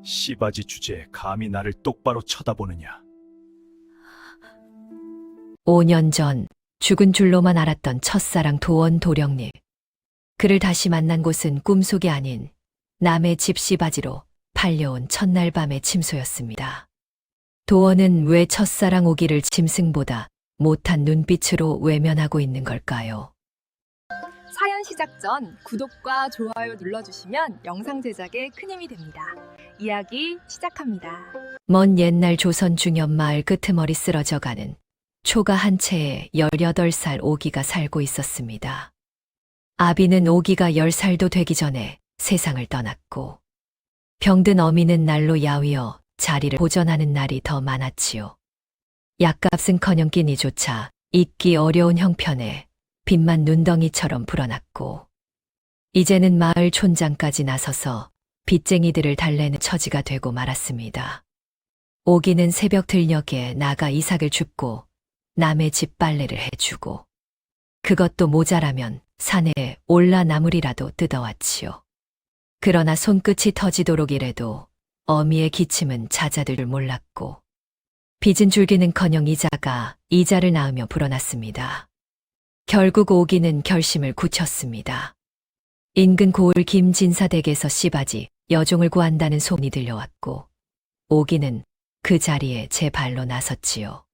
씨바지 주제에 감히 나를 똑바로 쳐다보느냐. 5년 전 죽은 줄로만 알았던 첫사랑 도원 도령님. 그를 다시 만난 곳은 꿈속이 아닌 남의 집 씨바지로 팔려온 첫날 밤의 침소였습니다. 도원은 왜 첫사랑 오기를 짐승보다 못한 눈빛으로 외면하고 있는 걸까요? 사연 시작 전 구독과 좋아요 눌러주시면 영상 제작에 큰 힘이 됩니다. 이야기 시작합니다. 먼 옛날 조선 중엽 마을 끄트머리 쓰러져가는 초가 한 채에 18살 오기가 살고 있었습니다. 아비는 오기가 10살도 되기 전에 세상을 떠났고 병든 어미는 날로 야위어 자리를 보전하는 날이 더 많았지요. 약값은커녕 끼니조차 잊기 어려운 형편에 빚만 눈덩이처럼 불어났고 이제는 마을 촌장까지 나서서 빚쟁이들을 달래는 처지가 되고 말았습니다. 오기는 새벽 들녘에 나가 이삭을 줍고 남의 집 빨래를 해주고 그것도 모자라면 산에 올라 나물이라도 뜯어왔지요. 그러나 손끝이 터지도록 일해도 어미의 기침은 잦아들 줄 몰랐고 빚은 줄기는커녕 이자를 낳으며 불어났습니다. 결국 오기는 결심을 굳혔습니다. 인근 고을 김진사댁에서 씨바지 여종을 구한다는 소문이 들려왔고 오기는 그 자리에 제 발로 나섰지요.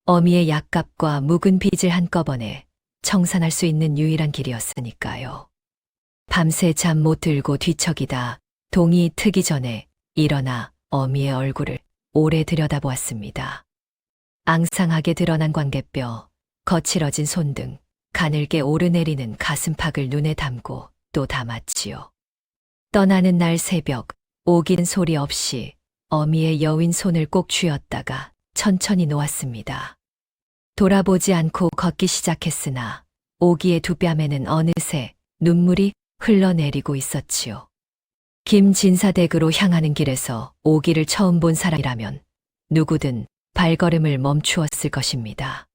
어미의 약값과 묵은 빚을 한꺼번에 청산할 수 있는 유일한 길이었으니까요. 밤새 잠 못 들고 뒤척이다 동이 트기 전에 일어나 어미의 얼굴을 오래 들여다보았습니다. 앙상하게 드러난 광대뼈, 거칠어진 손등, 가늘게 오르내리는 가슴팍을 눈에 담고 또 담았지요. 떠나는 날 새벽, 오기는 소리 없이 어미의 여윈 손을 꼭 쥐었다가 천천히 놓았습니다. 돌아보지 않고 걷기 시작했으나 오기의 두 뺨에는 어느새 눈물이 흘러내리고 있었지요. 김진사댁으로 향하는 길에서 오기를 처음 본 사람이라면 누구든 발걸음을 멈추었을 것입니다.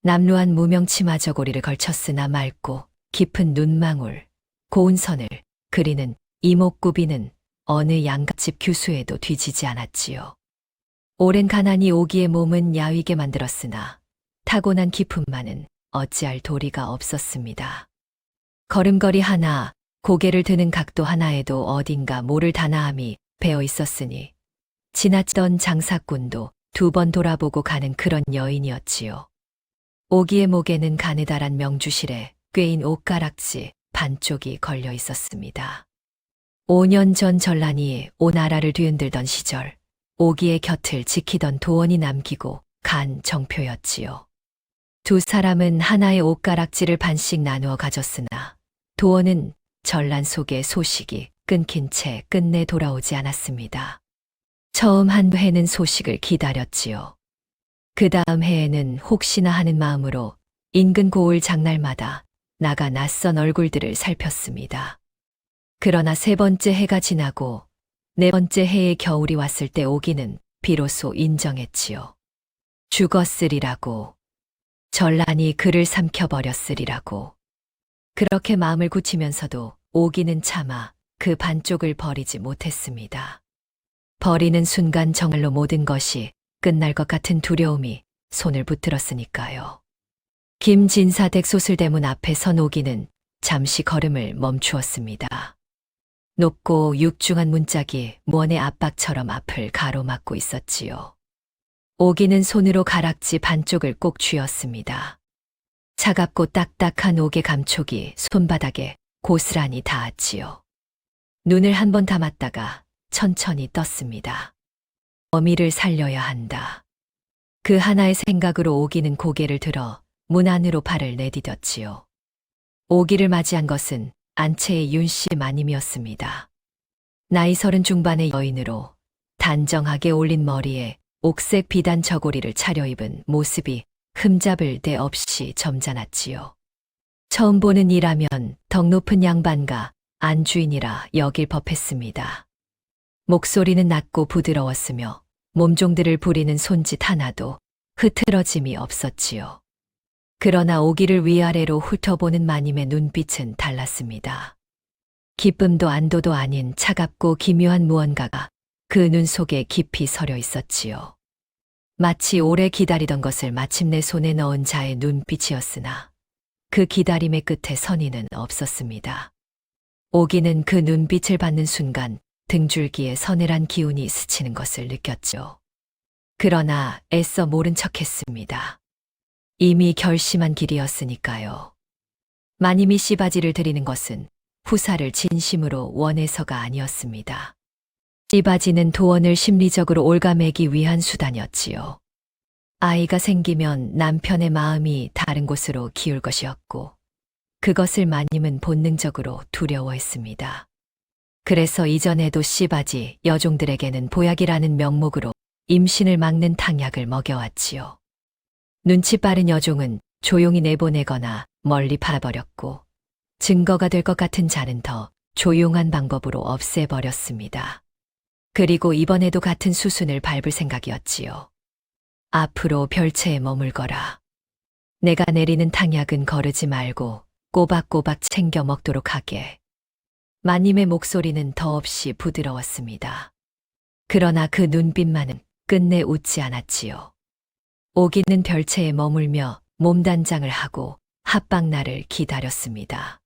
남루한 무명 치마 저고리를 걸쳤으나 맑고 깊은 눈망울, 고운 선을 그리는 이목구비는 어느 양갓집 규수에도 뒤지지 않았지요. 오랜 가난이 오기의 몸은 야위게 만들었으나 타고난 기품만은 어찌할 도리가 없었습니다. 걸음걸이 하나, 고개를 드는 각도 하나에도 어딘가 모를 단아함이 배어 있었으니 지나치던 장사꾼도 2번 돌아보고 가는 그런 여인이었지요. 오기의 목에는 가느다란 명주실에 꿰인 옷가락지 반쪽이 걸려 있었습니다. 5년 전 전란이 온 나라를 뒤흔들던 시절 오기의 곁을 지키던 도원이 남기고 간 정표였지요. 두 사람은 하나의 옷가락지를 반씩 나누어 가졌으나 도원은 전란 속의 소식이 끊긴 채 끝내 돌아오지 않았습니다. 처음 한 해는 소식을 기다렸지요. 그 다음 해에는 혹시나 하는 마음으로 인근 고을 장날마다 나가 낯선 얼굴들을 살폈습니다. 그러나 3번째 해가 지나고 4번째 해의 겨울이 왔을 때 오기는 비로소 인정했지요. 죽었으리라고. 전란이 그를 삼켜버렸으리라고. 그렇게 마음을 굳히면서도 오기는 차마 그 반쪽을 버리지 못했습니다. 버리는 순간 정말로 모든 것이 끝날 것 같은 두려움이 손을 붙들었으니까요. 김진사댁 소슬대문 앞에 선 오기는 잠시 걸음을 멈추었습니다. 높고 육중한 문짝이 무언의 압박처럼 앞을 가로막고 있었지요. 오기는 손으로 가락지 반쪽을 꼭 쥐었습니다. 차갑고 딱딱한 옥의 감촉이 손바닥에 고스란히 닿았지요. 눈을 한번 감았다가 천천히 떴습니다. 어미를 살려야 한다. 그 하나의 생각으로 오기는 고개를 들어 문 안으로 발을 내디뎠지요. 오기를 맞이한 것은 안채의 윤씨 마님이었습니다. 나이 30 중반의 여인으로 단정하게 올린 머리에 옥색 비단 저고리를 차려입은 모습이 흠잡을 데 없이 점잖았지요. 처음 보는 이라면 덕 높은 양반가 안주인이라 여길 법했습니다. 목소리는 낮고 부드러웠으며 몸종들을 부리는 손짓 하나도 흐트러짐이 없었지요. 그러나 오기를 위아래로 훑어보는 마님의 눈빛은 달랐습니다. 기쁨도 안도도 아닌 차갑고 기묘한 무언가가 그 눈 속에 깊이 서려 있었지요. 마치 오래 기다리던 것을 마침내 손에 넣은 자의 눈빛이었으나 그 기다림의 끝에 선의는 없었습니다. 오기는 그 눈빛을 받는 순간 등줄기에 서늘한 기운이 스치는 것을 느꼈죠. 그러나 애써 모른 척했습니다. 이미 결심한 길이었으니까요. 마님이 씨바지를 드리는 것은 후사를 진심으로 원해서가 아니었습니다. 씨바지는 도원을 심리적으로 옭아매기 위한 수단이었지요. 아이가 생기면 남편의 마음이 다른 곳으로 기울 것이었고 그것을 마님은 본능적으로 두려워했습니다. 그래서 이전에도 씨바지 여종들에게는 보약이라는 명목으로 임신을 막는 탕약을 먹여왔지요. 눈치 빠른 여종은 조용히 내보내거나 멀리 팔아버렸고 증거가 될 것 같은 자는 더 조용한 방법으로 없애버렸습니다. 그리고 이번에도 같은 수순을 밟을 생각이었지요. 앞으로 별채에 머물거라. 내가 내리는 탕약은 거르지 말고 꼬박꼬박 챙겨 먹도록 하게. 마님의 목소리는 더없이 부드러웠습니다. 그러나 그 눈빛만은 끝내 웃지 않았지요. 오기는 별채에 머물며 몸단장을 하고 합방날을 기다렸습니다.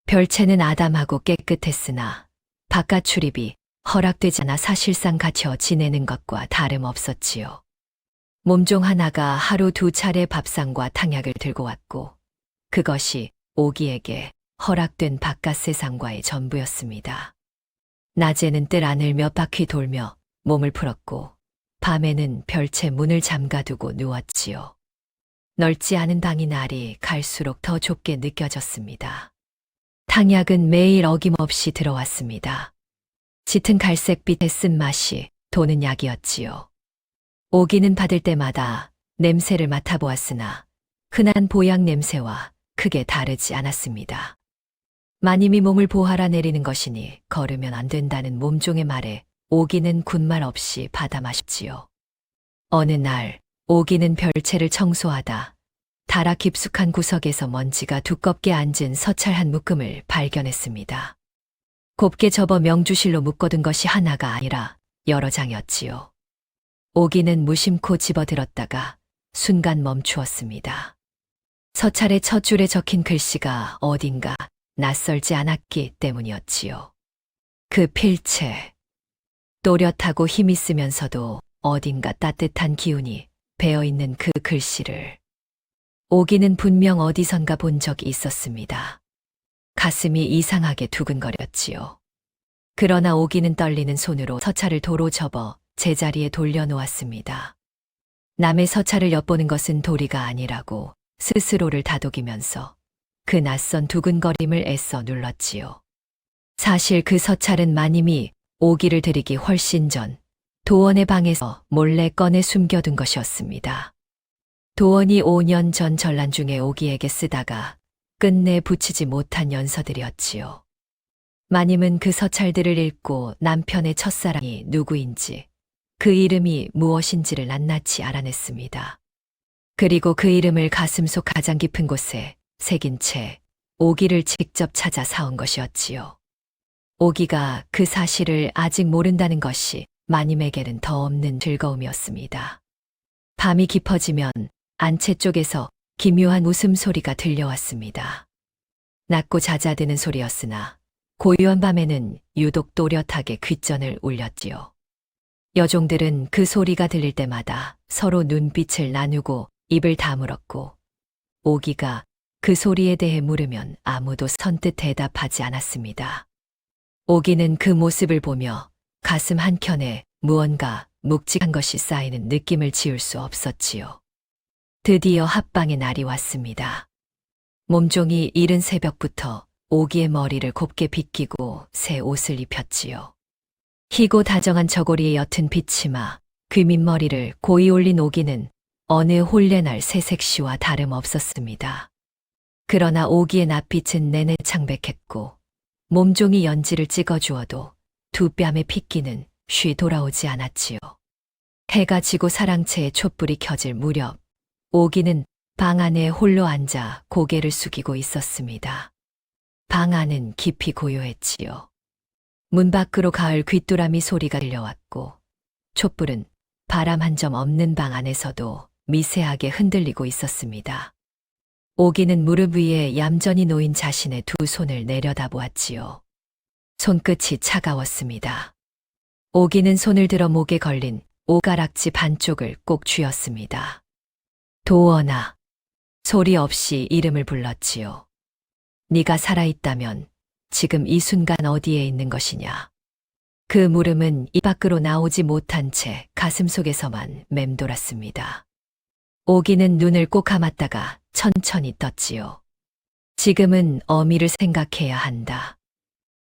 별채는 아담하고 깨끗했으나 바깥 출입이 허락되지 않아 사실상 갇혀 지내는 것과 다름없었지요. 몸종 하나가 하루 2차례 밥상과 탕약을 들고 왔고 그것이 오기에게 허락된 바깥 세상과의 전부였습니다. 낮에는 뜰 안을 몇 바퀴 돌며 몸을 풀었고 밤에는 별채 문을 잠가두고 누웠지요. 넓지 않은 방이 날이 갈수록 더 좁게 느껴졌습니다. 탕약은 매일 어김없이 들어왔습니다. 짙은 갈색빛의 쓴맛이 도는 약이었지요. 오기는 받을 때마다 냄새를 맡아보았으나 흔한 보약 냄새와 크게 다르지 않았습니다. 마님이 몸을 보하라 내리는 것이니 걸으면 안 된다는 몸종의 말에 오기는 군말 없이 받아 마셨지요. 어느 날 오기는 별채를 청소하다 다락 깊숙한 구석에서 먼지가 두껍게 앉은 서찰 한 묶음을 발견했습니다. 곱게 접어 명주실로 묶어둔 것이 하나가 아니라 여러 장이었지요. 오기는 무심코 집어들었다가 순간 멈추었습니다. 서찰의 첫 줄에 적힌 글씨가 어딘가 낯설지 않았기 때문이었지요. 그 필체. 또렷하고 힘있으면서도 어딘가 따뜻한 기운이 배어있는 그 글씨를 오기는 분명 어디선가 본 적이 있었습니다. 가슴이 이상하게 두근거렸지요. 그러나 오기는 떨리는 손으로 서찰을 도로 접어 제자리에 돌려놓았습니다. 남의 서찰을 엿보는 것은 도리가 아니라고 스스로를 다독이면서 그 낯선 두근거림을 애써 눌렀지요. 사실 그 서찰은 마님이 오기를 드리기 훨씬 전 도원의 방에서 몰래 꺼내 숨겨둔 것이었습니다. 도원이 5년 전 전란 중에 오기에게 쓰다가 끝내 붙이지 못한 연서들이었지요. 마님은 그 서찰들을 읽고 남편의 첫사랑이 누구인지 그 이름이 무엇인지를 낱낱이 알아냈습니다. 그리고 그 이름을 가슴속 가장 깊은 곳에 새긴 채 오기를 직접 찾아 사온 것이었지요. 오기가 그 사실을 아직 모른다는 것이 마님에게는 더 없는 즐거움이었습니다. 밤이 깊어지면 안채 쪽에서 기묘한 웃음소리가 들려왔습니다. 낮고 잦아드는 소리였으나 고요한 밤에는 유독 또렷하게 귓전을 울렸지요. 여종들은 그 소리가 들릴 때마다 서로 눈빛을 나누고 입을 다물었고 오기가 그 소리에 대해 물으면 아무도 선뜻 대답하지 않았습니다. 오기는 그 모습을 보며 가슴 한켠에 무언가 묵직한 것이 쌓이는 느낌을 지울 수 없었지요. 드디어 합방의 날이 왔습니다. 몸종이 이른 새벽부터 오기의 머리를 곱게 빗기고 새 옷을 입혔지요. 희고 다정한 저고리의 옅은 빗치마, 귀밑머리를 고이 올린 오기는 어느 혼례날 새색시와 다름없었습니다. 그러나 오기의 낯빛은 내내 창백했고 몸종이 연지를 찍어주어도 두 뺨의 핏기는 쉬 돌아오지 않았지요. 해가 지고 사랑채에 촛불이 켜질 무렵 오기는 방 안에 홀로 앉아 고개를 숙이고 있었습니다. 방 안은 깊이 고요했지요. 문 밖으로 가을 귀뚜라미 소리가 들려왔고 촛불은 바람 한 점 없는 방 안에서도 미세하게 흔들리고 있었습니다. 오기는 무릎 위에 얌전히 놓인 자신의 두 손을 내려다보았지요. 손끝이 차가웠습니다. 오기는 손을 들어 목에 걸린 오가락지 반쪽을 꼭 쥐었습니다. 도원아. 소리 없이 이름을 불렀지요. 네가 살아있다면 지금 이 순간 어디에 있는 것이냐. 그 물음은 입 밖으로 나오지 못한 채 가슴 속에서만 맴돌았습니다. 오기는 눈을 꼭 감았다가 천천히 떴지요. 지금은 어미를 생각해야 한다.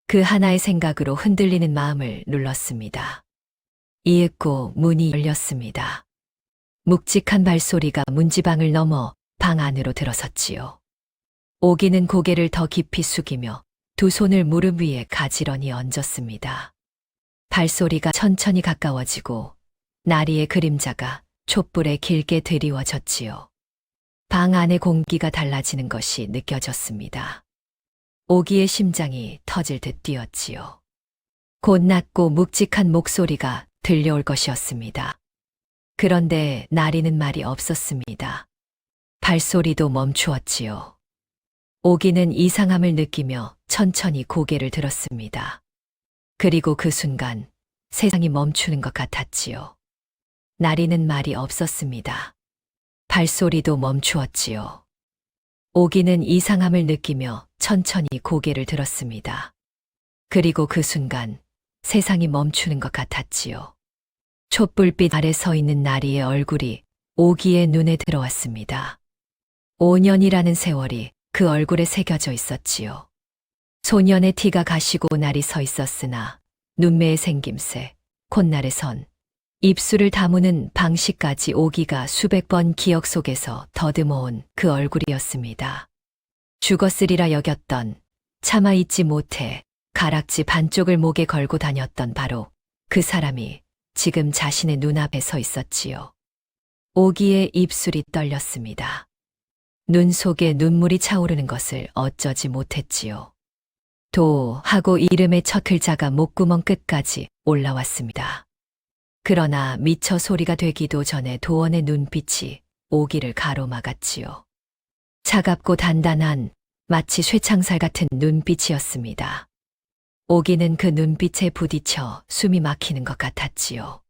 그 하나의 생각으로 흔들리는 마음을 눌렀습니다. 이윽고 문이 열렸습니다. 묵직한 발소리가 문지방을 넘어 방 안으로 들어섰지요. 오기는 고개를 더 깊이 숙이며 두 손을 무릎 위에 가지런히 얹었습니다. 발소리가 천천히 가까워지고 나리의 그림자가 촛불에 길게 드리워졌지요. 방 안의 공기가 달라지는 것이 느껴졌습니다. 오기의 심장이 터질 듯 뛰었지요. 곧 낮고 묵직한 목소리가 들려올 것이었습니다. 그런데 나리는 말이 없었습니다. 발소리도 멈추었지요. 오기는 이상함을 느끼며 천천히 고개를 들었습니다. 그리고 그 순간 세상이 멈추는 것 같았지요. 나리는 말이 없었습니다. 발소리도 멈추었지요. 오기는 이상함을 느끼며 천천히 고개를 들었습니다. 그리고 그 순간 세상이 멈추는 것 같았지요. 촛불빛 아래 서 있는 나리의 얼굴이 오기의 눈에 들어왔습니다. 5년이라는 세월이 그 얼굴에 새겨져 있었지요. 소년의 티가 가시고 날이 서 있었으나 눈매의 생김새, 콧날의 선, 입술을 다무는 방식까지 오기가 수백 번 기억 속에서 더듬어온 그 얼굴이었습니다. 죽었으리라 여겼던, 차마 잊지 못해 가락지 반쪽을 목에 걸고 다녔던 바로 그 사람이 지금 자신의 눈앞에 서 있었지요. 오기의 입술이 떨렸습니다. 눈 속에 눈물이 차오르는 것을 어쩌지 못했지요. 도 하고 이름의 첫 글자가 목구멍 끝까지 올라왔습니다. 그러나 미처 소리가 되기도 전에 도원의 눈빛이 오기를 가로막았지요. 차갑고 단단한 마치 쇠창살 같은 눈빛이었습니다. 오기는 그 눈빛에 부딪혀 숨이 막히는 것 같았지요.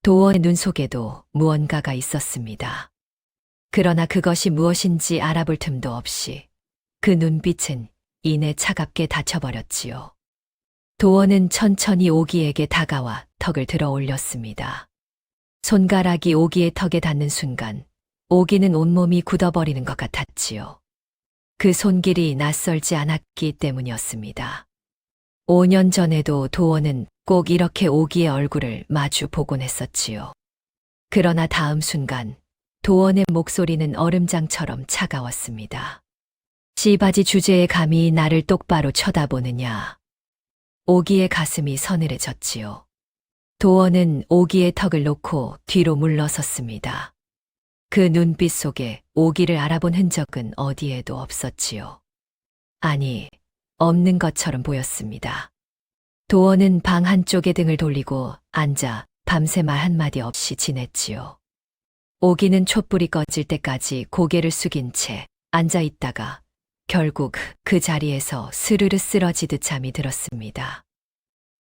도원의 눈 속에도 무언가가 있었습니다. 그러나 그것이 무엇인지 알아볼 틈도 없이 그 눈빛은 이내 차갑게 닫혀버렸지요. 도원은 천천히 오기에게 다가와 턱을 들어 올렸습니다. 손가락이 오기의 턱에 닿는 순간 오기는 온몸이 굳어버리는 것 같았지요. 그 손길이 낯설지 않았기 때문이었습니다. 5년 전에도 도원은 꼭 이렇게 오기의 얼굴을 마주 보곤 했었지요. 그러나 다음 순간 도원의 목소리는 얼음장처럼 차가웠습니다. 씨바지 주제에 감히 나를 똑바로 쳐다보느냐. 오기의 가슴이 서늘해졌지요. 도원은 오기의 턱을 놓고 뒤로 물러섰습니다. 그 눈빛 속에 오기를 알아본 흔적은 어디에도 없었지요. 아니, 없는 것처럼 보였습니다. 도원은 방 한쪽에 등을 돌리고 앉아 밤새 말 한마디 없이 지냈지요. 오기는 촛불이 꺼질 때까지 고개를 숙인 채 앉아 있다가 결국 그 자리에서 스르르 쓰러지듯 잠이 들었습니다.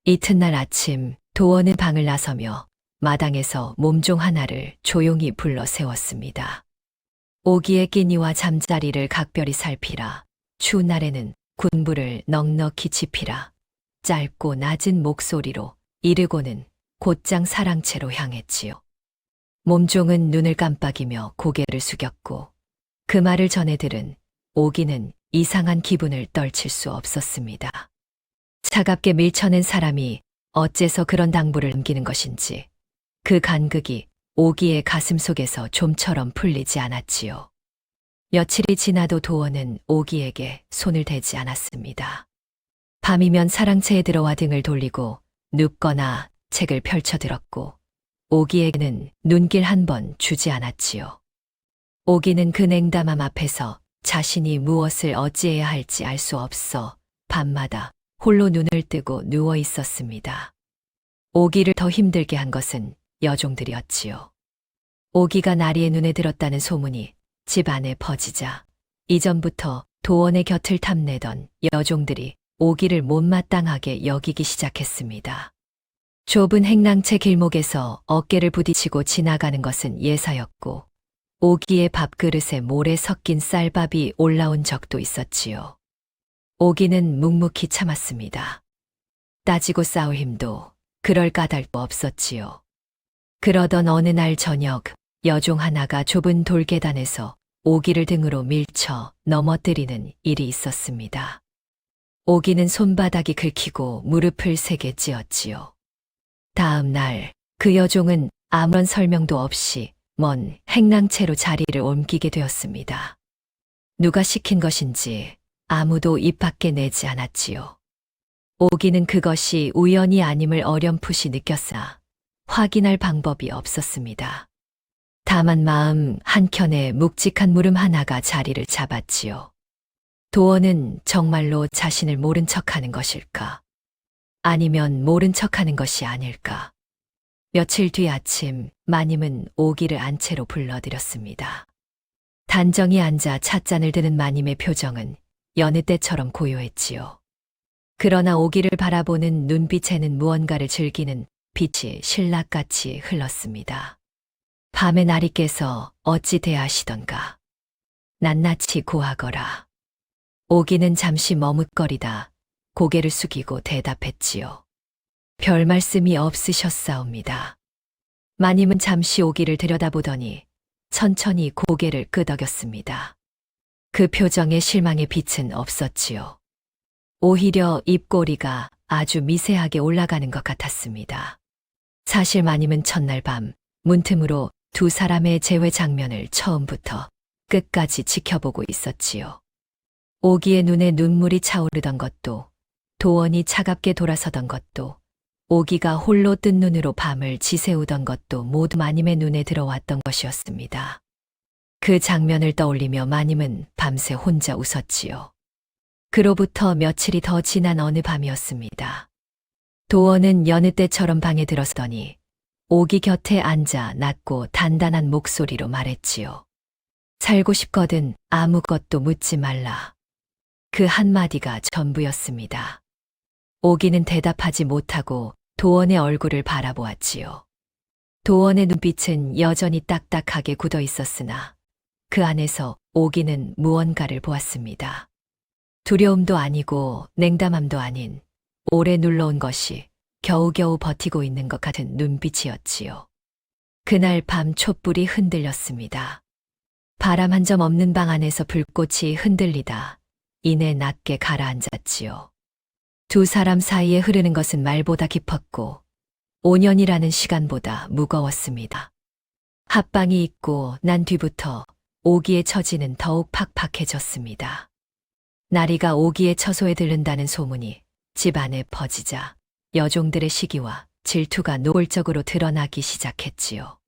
이튿날 아침 도원은 방을 나서며 마당에서 몸종 하나를 조용히 불러 세웠습니다. 오기의 끼니와 잠자리를 각별히 살피라. 추운 날에는 군부를 넉넉히 지피라. 짧고 낮은 목소리로 이르고는 곧장 사랑채로 향했지요. 몸종은 눈을 깜빡이며 고개를 숙였고 그 말을 전해 들은 오기는 이상한 기분을 떨칠 수 없었습니다. 차갑게 밀쳐낸 사람이 어째서 그런 당부를 남기는 것인지 그 간극이 오기의 가슴 속에서 좀처럼 풀리지 않았지요. 며칠이 지나도 도원은 오기에게 손을 대지 않았습니다. 밤이면 사랑채에 들어와 등을 돌리고 눕거나 책을 펼쳐 들었고 오기에게는 눈길 한 번 주지 않았지요. 오기는 그 냉담함 앞에서 자신이 무엇을 어찌해야 할지 알 수 없어 밤마다 홀로 눈을 뜨고 누워 있었습니다. 오기를 더 힘들게 한 것은 여종들이었지요. 오기가 나리의 눈에 들었다는 소문이 집 안에 퍼지자 이전부터 도원의 곁을 탐내던 여종들이 오기를 못마땅하게 여기기 시작했습니다. 좁은 행랑채 길목에서 어깨를 부딪히고 지나가는 것은 예사였고 오기의 밥그릇에 모래 섞인 쌀밥이 올라온 적도 있었지요. 오기는 묵묵히 참았습니다. 따지고 싸울 힘도 그럴 까닭도 없었지요. 그러던 어느 날 저녁 여종 하나가 좁은 돌계단에서 오기를 등으로 밀쳐 넘어뜨리는 일이 있었습니다. 오기는 손바닥이 긁히고 무릎을 세게 찧었지요. 다음 날 그 여종은 아무런 설명도 없이 먼 행랑채로 자리를 옮기게 되었습니다. 누가 시킨 것인지 아무도 입 밖에 내지 않았지요. 오기는 그것이 우연이 아님을 어렴풋이 느꼈으나 확인할 방법이 없었습니다. 다만 마음 한켠에 묵직한 물음 하나가 자리를 잡았지요. 도원은 정말로 자신을 모른 척하는 것일까? 아니면 모른 척하는 것이 아닐까? 며칠 뒤 아침 마님은 오기를 안채로 불러들였습니다. 단정히 앉아 찻잔을 드는 마님의 표정은 여느 때처럼 고요했지요. 그러나 오기를 바라보는 눈빛에는 무언가를 즐기는 빛이 신락같이 흘렀습니다. 밤에 날이 깨서 어찌 대하시던가. 낱낱이 고하거라. 오기는 잠시 머뭇거리다 고개를 숙이고 대답했지요. 별 말씀이 없으셨사옵니다. 마님은 잠시 오기를 들여다보더니 천천히 고개를 끄덕였습니다. 그 표정에 실망의 빛은 없었지요. 오히려 입꼬리가 아주 미세하게 올라가는 것 같았습니다. 사실 마님은 첫날 밤 문틈으로 두 사람의 재회 장면을 처음부터 끝까지 지켜보고 있었지요. 오기의 눈에 눈물이 차오르던 것도, 도원이 차갑게 돌아서던 것도, 오기가 홀로 뜬 눈으로 밤을 지새우던 것도 모두 마님의 눈에 들어왔던 것이었습니다. 그 장면을 떠올리며 마님은 밤새 혼자 웃었지요. 그로부터 며칠이 더 지난 어느 밤이었습니다. 도원은 여느 때처럼 방에 들어서더니 오기 곁에 앉아 낮고 단단한 목소리로 말했지요. 살고 싶거든 아무것도 묻지 말라. 그 한마디가 전부였습니다. 오기는 대답하지 못하고 도원의 얼굴을 바라보았지요. 도원의 눈빛은 여전히 딱딱하게 굳어 있었으나 그 안에서 오기는 무언가를 보았습니다. 두려움도 아니고 냉담함도 아닌 오래 눌러온 것이 겨우겨우 버티고 있는 것 같은 눈빛이었지요. 그날 밤 촛불이 흔들렸습니다. 바람 한 점 없는 방 안에서 불꽃이 흔들리다 이내 낮게 가라앉았지요. 두 사람 사이에 흐르는 것은 말보다 깊었고 5년이라는 시간보다 무거웠습니다. 합방이 있고 난 뒤부터 오기의 처지는 더욱 팍팍해졌습니다. 나리가 오기의 처소에 들른다는 소문이 집안에 퍼지자 여종들의 시기와 질투가 노골적으로 드러나기 시작했지요.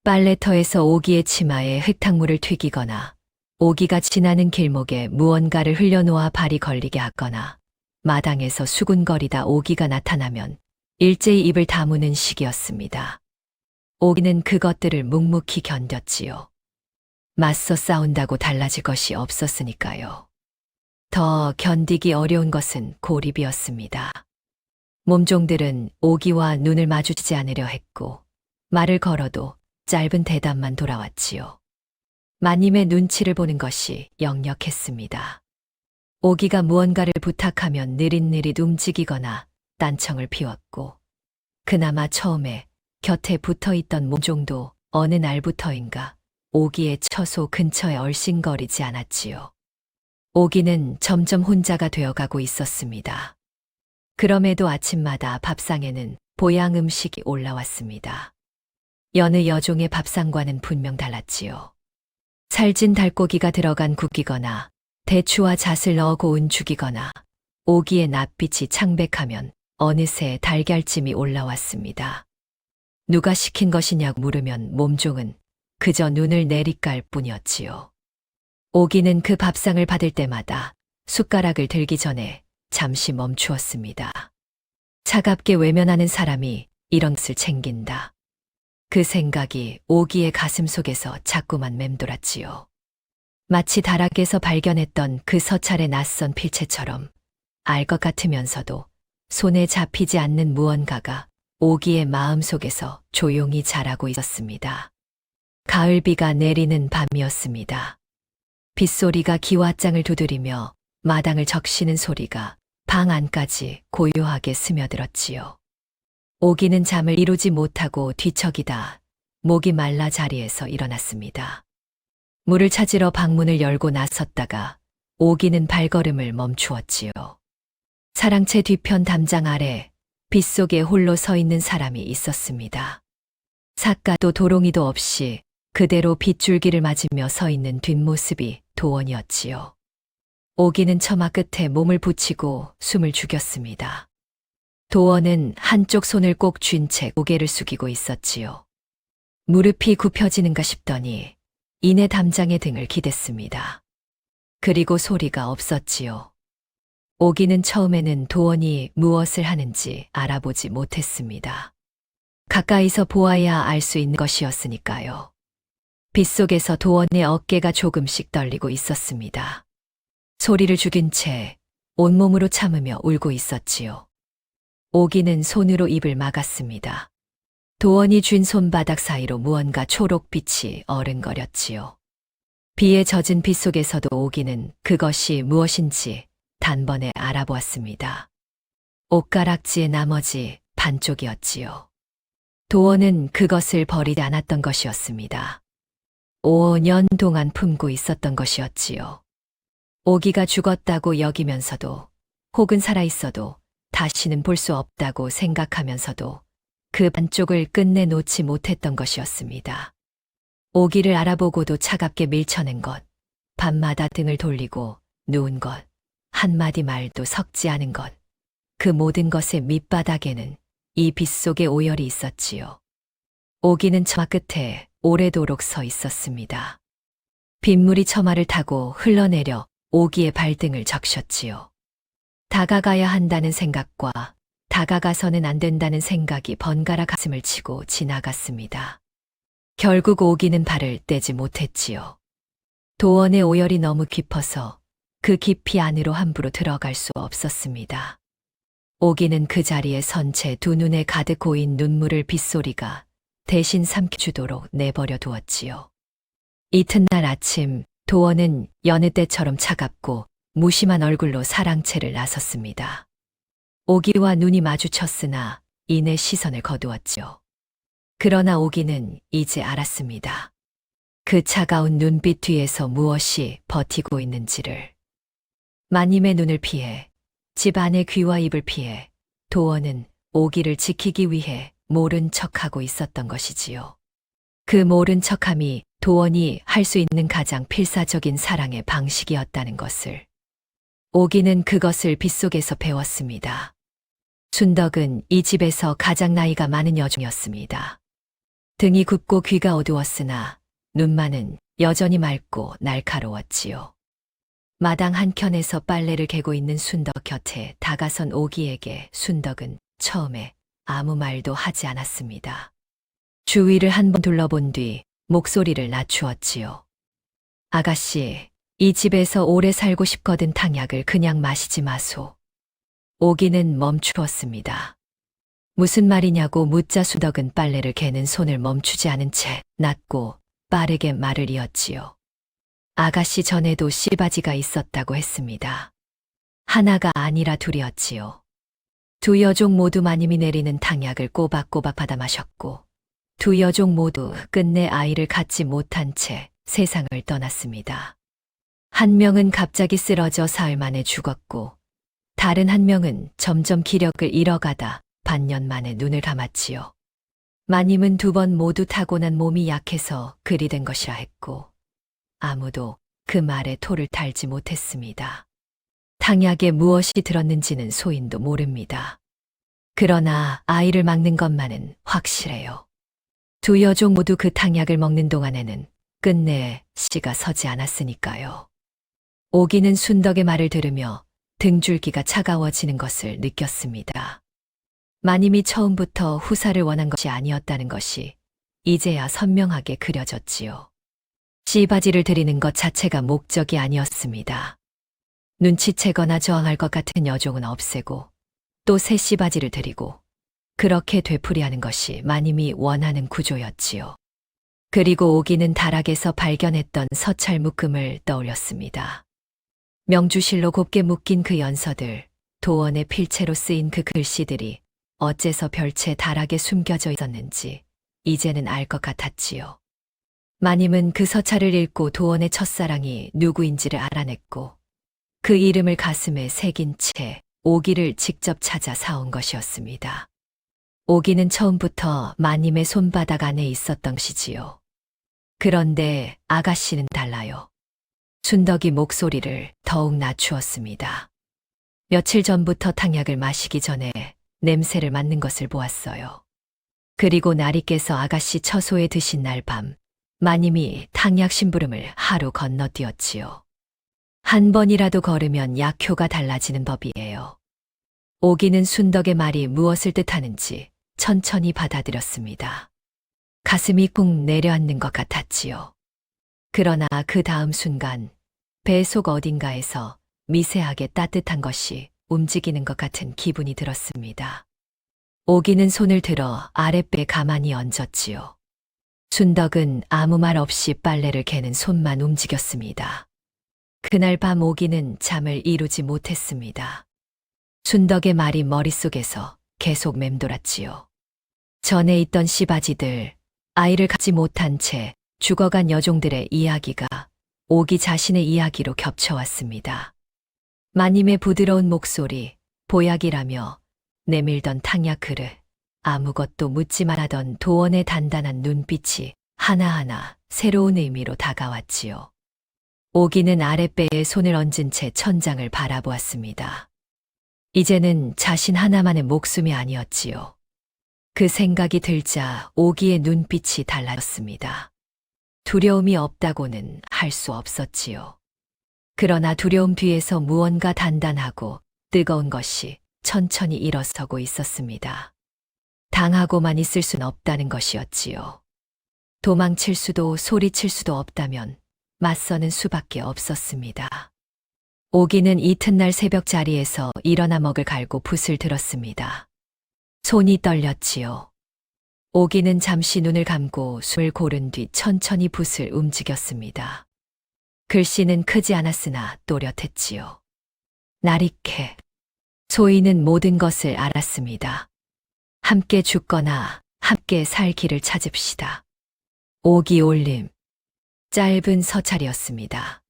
빨래터에서 오기의 치마에 흙탕물을 튀기거나 오기가 지나는 길목에 무언가를 흘려놓아 발이 걸리게 하거나 마당에서 수군거리다 오기가 나타나면 일제히 입을 다무는 시기였습니다. 오기는 그것들을 묵묵히 견뎠지요. 맞서 싸운다고 달라질 것이 없었으니까요. 더 견디기 어려운 것은 고립이었습니다. 몸종들은 오기와 눈을 마주치지 않으려 했고 말을 걸어도 짧은 대답만 돌아왔지요. 마님의 눈치를 보는 것이 역력했습니다. 오기가 무언가를 부탁하면 느릿느릿 움직이거나 딴청을 피웠고 그나마 처음에 곁에 붙어있던 몸종도 어느 날부터인가 오기의 처소 근처에 얼씬거리지 않았지요. 오기는 점점 혼자가 되어가고 있었습니다. 그럼에도 아침마다 밥상에는 보양 음식이 올라왔습니다. 여느 여종의 밥상과는 분명 달랐지요. 살진 달고기가 들어간 국이거나 대추와 잣을 넣어 고운 죽이거나 오기의 낯빛이 창백하면 어느새 달걀찜이 올라왔습니다. 누가 시킨 것이냐고 물으면 몸종은 그저 눈을 내리깔 뿐이었지요. 오기는 그 밥상을 받을 때마다 숟가락을 들기 전에 잠시 멈추었습니다. 차갑게 외면하는 사람이 이런 것을 챙긴다. 그 생각이 오기의 가슴 속에서 자꾸만 맴돌았지요. 마치 다락에서 발견했던 그 서찰의 낯선 필체처럼 알 것 같으면서도 손에 잡히지 않는 무언가가 오기의 마음 속에서 조용히 자라고 있었습니다. 가을비가 내리는 밤이었습니다. 빗소리가 기와장을 두드리며 마당을 적시는 소리가 방 안까지 고요하게 스며들었지요. 오기는 잠을 이루지 못하고 뒤척이다 목이 말라 자리에서 일어났습니다. 물을 찾으러 방문을 열고 나섰다가 오기는 발걸음을 멈추었지요. 사랑채 뒤편 담장 아래 빗속에 홀로 서 있는 사람이 있었습니다. 삿가도 도롱이도 없이 그대로 빗줄기를 맞으며 서 있는 뒷모습이 도원이었지요. 오기는 처마 끝에 몸을 붙이고 숨을 죽였습니다. 도원은 한쪽 손을 꼭 쥔 채 고개를 숙이고 있었지요. 무릎이 굽혀지는가 싶더니 이내 담장의 등을 기댔습니다. 그리고 소리가 없었지요. 오기는 처음에는 도원이 무엇을 하는지 알아보지 못했습니다. 가까이서 보아야 알 수 있는 것이었으니까요. 빗속에서 도원의 어깨가 조금씩 떨리고 있었습니다. 소리를 죽인 채 온몸으로 참으며 울고 있었지요. 오기는 손으로 입을 막았습니다. 도원이 쥔 손바닥 사이로 무언가 초록빛이 어른거렸지요. 비에 젖은 빗속에서도 오기는 그것이 무엇인지 단번에 알아보았습니다. 옷가락지의 나머지 반쪽이었지요. 도원은 그것을 버리지 않았던 것이었습니다. 5년 동안 품고 있었던 것이었지요. 오기가 죽었다고 여기면서도 혹은 살아있어도 다시는 볼 수 없다고 생각하면서도 그 반쪽을 끝내 놓지 못했던 것이었습니다. 오기를 알아보고도 차갑게 밀쳐낸 것, 밤마다 등을 돌리고 누운 것, 한마디 말도 섞지 않은 것, 그 모든 것의 밑바닥에는 이 빗속의 오열이 있었지요. 오기는 처마 끝에 오래도록 서 있었습니다. 빗물이 처마를 타고 흘러내려 오기의 발등을 적셨지요. 다가가야 한다는 생각과 다가가서는 안 된다는 생각이 번갈아 가슴을 치고 지나갔습니다. 결국 오기는 발을 떼지 못했지요. 도원의 오열이 너무 깊어서 그 깊이 안으로 함부로 들어갈 수 없었습니다. 오기는 그 자리에 선 채 두 눈에 가득 고인 눈물을 빗소리가 대신 삼켜주도록 내버려 두었지요. 이튿날 아침 도원은 여느 때처럼 차갑고 무심한 얼굴로 사랑채를 나섰습니다. 오기와 눈이 마주쳤으나 이내 시선을 거두었지요. 그러나 오기는 이제 알았습니다. 그 차가운 눈빛 뒤에서 무엇이 버티고 있는지를. 마님의 눈을 피해, 집 안의 귀와 입을 피해 도원은 오기를 지키기 위해 모른 척하고 있었던 것이지요. 그 모른 척함이 도원이 할 수 있는 가장 필사적인 사랑의 방식이었다는 것을. 오기는 그것을 빗속에서 배웠습니다. 순덕은 이 집에서 가장 나이가 많은 여종이었습니다. 등이 굽고 귀가 어두웠으나 눈만은 여전히 맑고 날카로웠지요. 마당 한켠에서 빨래를 개고 있는 순덕 곁에 다가선 오기에게 순덕은 처음에 아무 말도 하지 않았습니다. 주위를 한번 둘러본 뒤 목소리를 낮추었지요. 아가씨, 이 집에서 오래 살고 싶거든 탕약을 그냥 마시지 마소. 오기는 멈추었습니다. 무슨 말이냐고 묻자 순덕은 빨래를 개는 손을 멈추지 않은 채 낮고 빠르게 말을 이었지요. 아가씨 전에도 씨바지가 있었다고 했습니다. 하나가 아니라 둘이었지요. 두 여종 모두 마님이 내리는 탕약을 꼬박꼬박 받아 마셨고 두 여종 모두 끝내 아이를 갖지 못한 채 세상을 떠났습니다. 한 명은 갑자기 쓰러져 사흘 만에 죽었고 다른 한 명은 점점 기력을 잃어가다 반년 만에 눈을 감았지요. 마님은 두 번 모두 타고난 몸이 약해서 그리 된 것이라 했고 아무도 그 말에 토를 달지 못했습니다. 탕약에 무엇이 들었는지는 소인도 모릅니다. 그러나 아이를 막는 것만은 확실해요. 두 여종 모두 그 탕약을 먹는 동안에는 끝내 씨가 서지 않았으니까요. 오기는 순덕의 말을 들으며 등줄기가 차가워지는 것을 느꼈습니다. 마님이 처음부터 후사를 원한 것이 아니었다는 것이 이제야 선명하게 그려졌지요. 씨바지를 드리는 것 자체가 목적이 아니었습니다. 눈치채거나 저항할 것 같은 여종은 없애고 또 새 씨바지를 드리고 그렇게 되풀이하는 것이 마님이 원하는 구조였지요. 그리고 오기는 다락에서 발견했던 서찰 묶음을 떠올렸습니다. 명주실로 곱게 묶인 그 연서들, 도원의 필체로 쓰인 그 글씨들이 어째서 별채 다락에 숨겨져 있었는지 이제는 알 것 같았지요. 마님은 그 서찰을 읽고 도원의 첫사랑이 누구인지를 알아냈고 그 이름을 가슴에 새긴 채 오기를 직접 찾아 사온 것이었습니다. 오기는 처음부터 마님의 손바닥 안에 있었던 것이지요. 그런데 아가씨는 달라요. 순덕이 목소리를 더욱 낮추었습니다. 며칠 전부터 탕약을 마시기 전에 냄새를 맡는 것을 보았어요. 그리고 나리께서 아가씨 처소에 드신 날 밤, 마님이 탕약 심부름을 하루 건너뛰었지요. 한 번이라도 걸으면 약효가 달라지는 법이에요. 오기는 순덕의 말이 무엇을 뜻하는지 천천히 받아들였습니다. 가슴이 꾹 내려앉는 것 같았지요. 그러나 그 다음 순간 배 속 어딘가에서 미세하게 따뜻한 것이 움직이는 것 같은 기분이 들었습니다. 오기는 손을 들어 아랫배에 가만히 얹었지요. 순덕은 아무 말 없이 빨래를 개는 손만 움직였습니다. 그날 밤 오기는 잠을 이루지 못했습니다. 순덕의 말이 머릿속에서 계속 맴돌았지요. 전에 있던 씨바지들, 아이를 갖지 못한 채 죽어간 여종들의 이야기가 오기 자신의 이야기로 겹쳐왔습니다. 마님의 부드러운 목소리, 보약이라며 내밀던 탕약 그릇, 아무것도 묻지 말하던 도원의 단단한 눈빛이 하나하나 새로운 의미로 다가왔지요. 오기는 아랫배에 손을 얹은 채 천장을 바라보았습니다. 이제는 자신 하나만의 목숨이 아니었지요. 그 생각이 들자 오기의 눈빛이 달라졌습니다. 두려움이 없다고는 할 수 없었지요. 그러나 두려움 뒤에서 무언가 단단하고 뜨거운 것이 천천히 일어서고 있었습니다. 당하고만 있을 순 없다는 것이었지요. 도망칠 수도 소리칠 수도 없다면 맞서는 수밖에 없었습니다. 오기는 이튿날 새벽 자리에서 일어나 먹을 갈고 붓을 들었습니다. 손이 떨렸지요. 오기는 잠시 눈을 감고 숨을 고른 뒤 천천히 붓을 움직였습니다. 글씨는 크지 않았으나 또렷했지요. 나리케. 소희는 모든 것을 알았습니다. 함께 죽거나 함께 살 길을 찾읍시다. 오기 올림. 짧은 서찰이었습니다.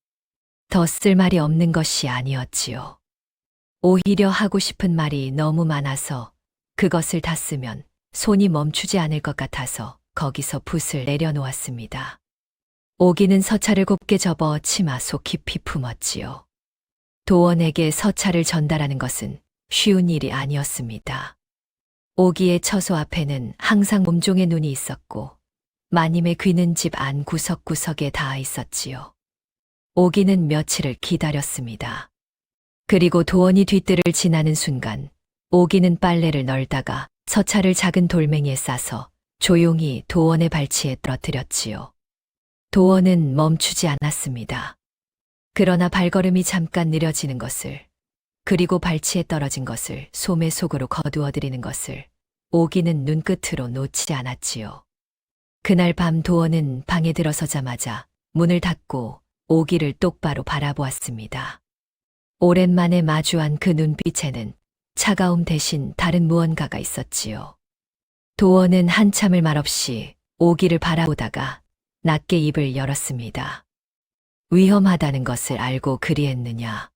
더 쓸 말이 없는 것이 아니었지요. 오히려 하고 싶은 말이 너무 많아서 그것을 다 쓰면 손이 멈추지 않을 것 같아서 거기서 붓을 내려놓았습니다. 오기는 서찰을 곱게 접어 치마 속 깊이 품었지요. 도원에게 서찰을 전달하는 것은 쉬운 일이 아니었습니다. 오기의 처소 앞에는 항상 몸종의 눈이 있었고 마님의 귀는 집 안 구석구석에 닿아 있었지요. 오기는 며칠을 기다렸습니다. 그리고 도원이 뒷뜰을 지나는 순간 오기는 빨래를 널다가 서찰을 작은 돌멩이에 싸서 조용히 도원의 발치에 떨어뜨렸지요. 도원은 멈추지 않았습니다. 그러나 발걸음이 잠깐 느려지는 것을, 그리고 발치에 떨어진 것을 소매 속으로 거두어들이는 것을 오기는 눈끝으로 놓치지 않았지요. 그날 밤 도원은 방에 들어서자마자 문을 닫고 오기를 똑바로 바라보았습니다. 오랜만에 마주한 그 눈빛에는 차가움 대신 다른 무언가가 있었지요. 도원은 한참을 말없이 오기를 바라보다가 낮게 입을 열었습니다. 위험하다는 것을 알고 그리했느냐?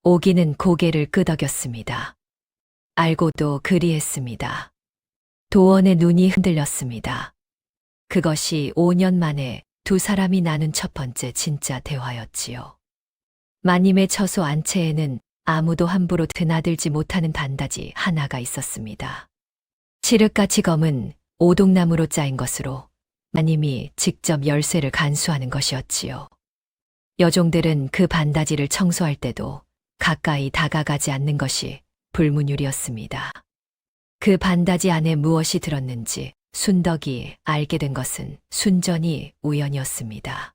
오기는 고개를 끄덕였습니다. 알고도 그리했습니다. 도원의 눈이 흔들렸습니다. 그것이 5년 만에 두 사람이 나눈 첫 번째 진짜 대화였지요. 마님의 처소 안채에는 아무도 함부로 드나들지 못하는 반다지 하나가 있었습니다. 칠흑같이 검은 오동나무로 짜인 것으로 마님이 직접 열쇠를 간수하는 것이었지요. 여종들은 그 반다지를 청소할 때도 가까이 다가가지 않는 것이 불문율이었습니다. 그 반다지 안에 무엇이 들었는지 순덕이 알게 된 것은 순전히 우연이었습니다.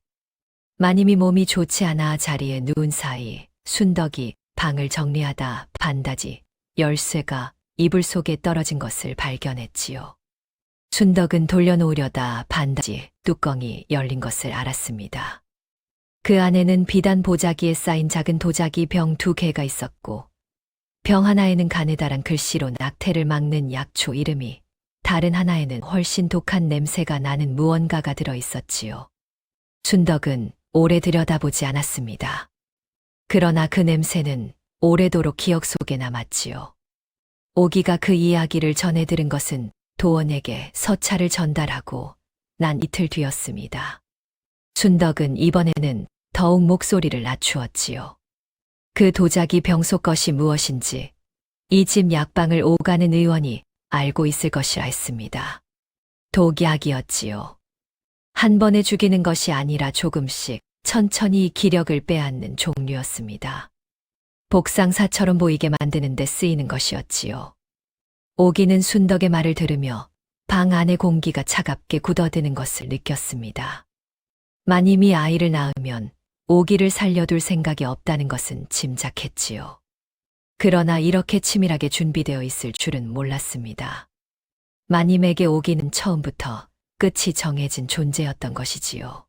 마님이 몸이 좋지 않아 자리에 누운 사이 순덕이 방을 정리하다 반다지 열쇠가 이불 속에 떨어진 것을 발견했지요. 순덕은 돌려놓으려다 반다지 뚜껑이 열린 것을 알았습니다. 그 안에는 비단 보자기에 쌓인 작은 도자기 병 2개가 있었고 병 하나에는 가느다란 글씨로 낙태를 막는 약초 이름이, 다른 하나에는 훨씬 독한 냄새가 나는 무언가가 들어 있었지요. 순덕은 오래 들여다보지 않았습니다. 그러나 그 냄새는 오래도록 기억 속에 남았지요. 오기가 그 이야기를 전해 들은 것은 도원에게 서찰을 전달하고 난 이틀 뒤였습니다. 순덕은 이번에는 더욱 목소리를 낮추었지요. 그 도자기 병 속 것이 무엇인지 이 집 약방을 오가는 의원이 알고 있을 것이라 했습니다. 독약이었지요. 한 번에 죽이는 것이 아니라 조금씩 천천히 기력을 빼앗는 종류였습니다. 복상사처럼 보이게 만드는 데 쓰이는 것이었지요. 오기는 순덕의 말을 들으며 방 안의 공기가 차갑게 굳어드는 것을 느꼈습니다. 마님이 아이를 낳으면 오기를 살려둘 생각이 없다는 것은 짐작했지요. 그러나 이렇게 치밀하게 준비되어 있을 줄은 몰랐습니다. 마님에게 오기는 처음부터 끝이 정해진 존재였던 것이지요.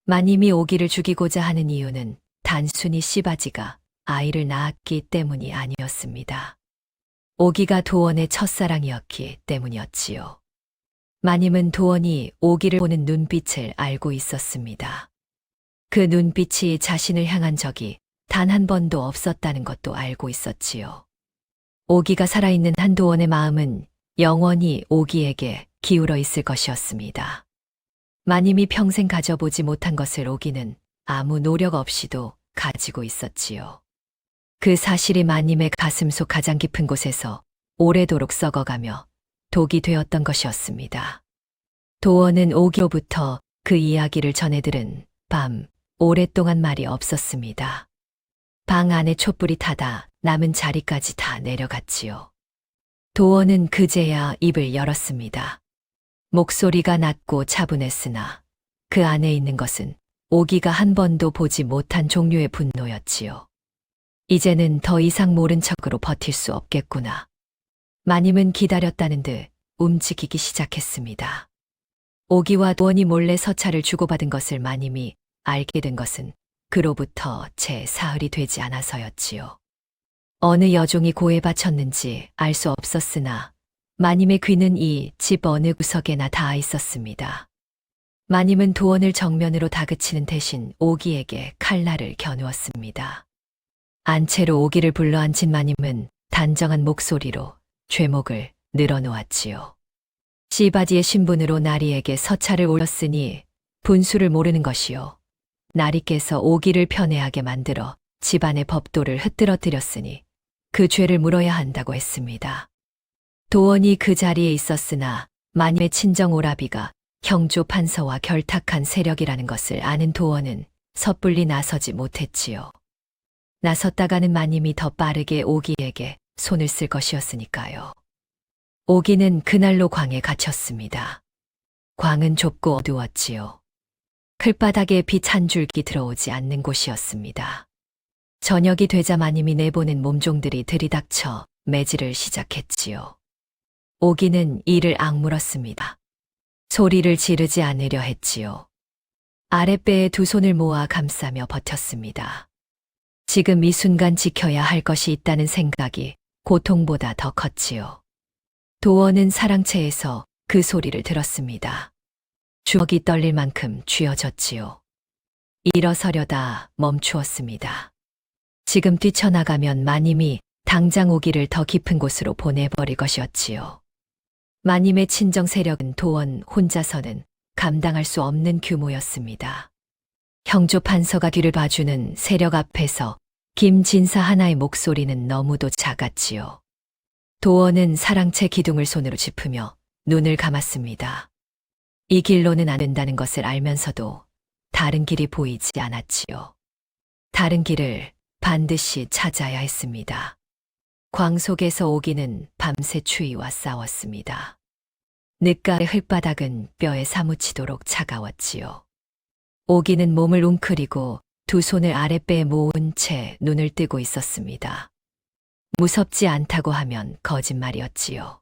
마님이 오기를 죽이고자 하는 이유는 단순히 씨바지가 아이를 낳았기 때문이 아니었습니다. 오기가 도원의 첫사랑이었기 때문이었지요. 마님은 도원이 오기를 보는 눈빛을 알고 있었습니다. 그 눈빛이 자신을 향한 적이 단 한 번도 없었다는 것도 알고 있었지요. 오기가 살아있는 한 도원의 마음은 영원히 오기에게 기울어 있을 것이었습니다. 마님이 평생 가져보지 못한 것을 오기는 아무 노력 없이도 가지고 있었지요. 그 사실이 마님의 가슴속 가장 깊은 곳에서 오래도록 썩어가며 독이 되었던 것이었습니다. 도원은 오기로부터 그 이야기를 전해들은 밤 오랫동안 말이 없었습니다. 방 안에 촛불이 타다 남은 자리까지 다 내려갔지요. 도원은 그제야 입을 열었습니다. 목소리가 낮고 차분했으나 그 안에 있는 것은 오기가 한 번도 보지 못한 종류의 분노였지요. 이제는 더 이상 모른 척으로 버틸 수 없겠구나. 마님은 기다렸다는 듯 움직이기 시작했습니다. 오기와 도원이 몰래 서찰을 주고받은 것을 마님이 알게 된 것은 그로부터 채 사흘이 되지 않아서였지요. 어느 여종이 고에 바쳤는지 알 수 없었으나 마님의 귀는 이 집 어느 구석에나 닿아 있었습니다. 마님은 도원을 정면으로 다그치는 대신 오기에게 칼날을 겨누었습니다. 안채로 오기를 불러앉힌 마님은 단정한 목소리로 죄목을 늘어놓았지요. 씨바지의 신분으로 나리에게 서찰을 올렸으니 분수를 모르는 것이요. 나리께서 오기를 편애하게 만들어 집안의 법도를 흐트러뜨렸으니 그 죄를 물어야 한다고 했습니다. 도원이 그 자리에 있었으나 마님의 친정 오라비가 형조 판서와 결탁한 세력이라는 것을 아는 도원은 섣불리 나서지 못했지요. 나섰다가는 마님이 더 빠르게 오기에게 손을 쓸 것이었으니까요. 오기는 그날로 광에 갇혔습니다. 광은 좁고 어두웠지요. 클바닥에 빛 한 줄기 들어오지 않는 곳이었습니다. 저녁이 되자 마님이 내보낸 몸종들이 들이닥쳐 매질을 시작했지요. 오기는 이를 악물었습니다. 소리를 지르지 않으려 했지요. 아랫배에 두 손을 모아 감싸며 버텼습니다. 지금 이 순간 지켜야 할 것이 있다는 생각이 고통보다 더 컸지요. 도원은 사랑채에서 그 소리를 들었습니다. 주먹이 떨릴 만큼 쥐어졌지요. 일어서려다 멈추었습니다. 지금 뛰쳐나가면 마님이 당장 오기를 더 깊은 곳으로 보내버릴 것이었지요. 마님의 친정 세력은 도원 혼자서는 감당할 수 없는 규모였습니다. 형조 판서가 뒤를 봐주는 세력 앞에서 김진사 하나의 목소리는 너무도 작았지요. 도원은 사랑채 기둥을 손으로 짚으며 눈을 감았습니다. 이 길로는 안 된다는 것을 알면서도 다른 길이 보이지 않았지요. 다른 길을 반드시 찾아야 했습니다. 광 속에서 오기는 밤새 추위와 싸웠습니다. 늦가의 흙바닥은 뼈에 사무치도록 차가웠지요. 오기는 몸을 웅크리고 두 손을 아랫배에 모은 채 눈을 뜨고 있었습니다. 무섭지 않다고 하면 거짓말이었지요.